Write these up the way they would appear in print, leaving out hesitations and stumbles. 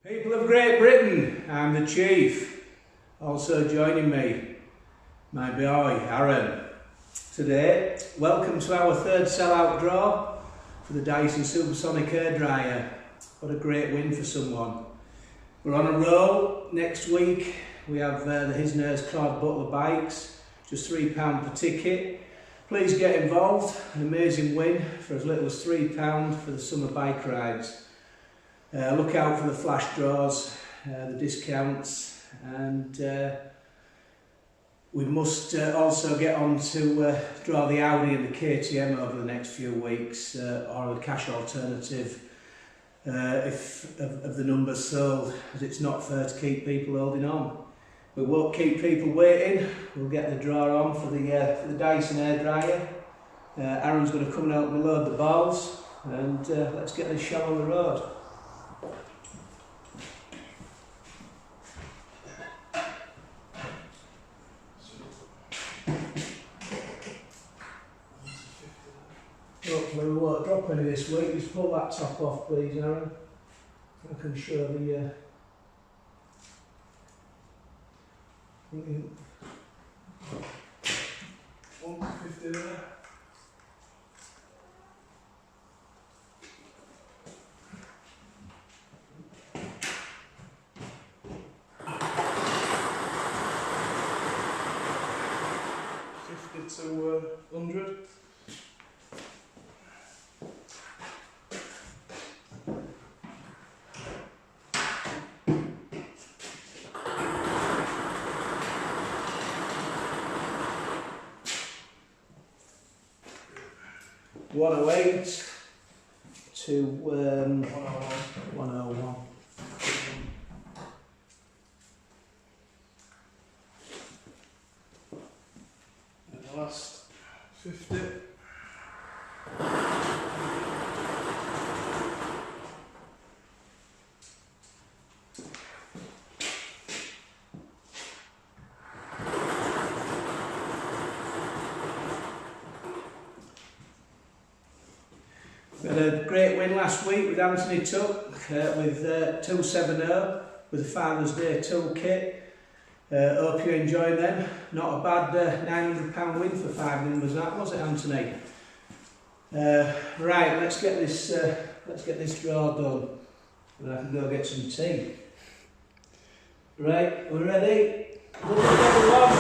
People of Great Britain, I'm the Chief. Also joining me, my boy Aaron. Today, welcome to our third sellout draw for the Dyson Supersonic Hair Dryer. What a great win for someone. We're on a roll. Next week we have the His Nurse Cloud Butler bikes, just £3 per ticket. Please get involved, an amazing win for as little as £3 for the summer bike rides. Look out for the flash draws, the discounts, and we must also get on to draw the Audi and the KTM over the next few weeks, or the cash alternative if of the numbers sold, as it's not fair to keep people holding on. We won't keep people waiting. We'll get the draw on for the Dyson Hair Dryer. Aaron's going to come and help me load the balls, and let's get this show on the road. Hopefully we won't drop any this week. Just pull that top off, please, Aaron. I can show the 150 there. To 100. $108 to 101. And the last 50. We had a great win last week with Anthony Tuck with 270 with the Father's Day toolkit. Hope you enjoyed them. Not a bad £900 win for 5 numbers, that was it, Anthony? Right, let's get this draw done, and I can go get some tea. Right, we're ready. Good luck, everyone.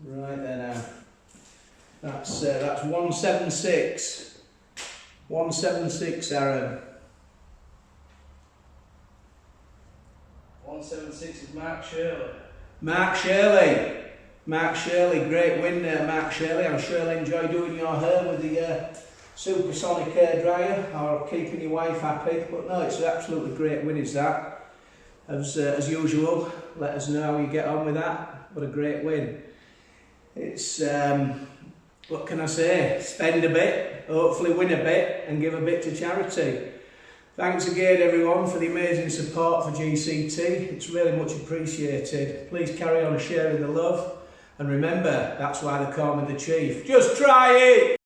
Right there now. That's 176. 176, Aaron. 176 is Mark Shirley. Mark Shirley. Mark Shirley, great win there, Mark Shirley. I'm sure you'll enjoy doing your hair with the Supersonic Hair Dryer, or keeping your wife happy. But no, it's an absolutely great win, is that. As usual, let us know how you get on with that. What a great win. It's, what can I say, spend a bit, hopefully win a bit, and give a bit to charity. Thanks again everyone for the amazing support for GCT, it's really much appreciated. Please carry on sharing the love, and remember, that's why they call me the Chief. Just try it!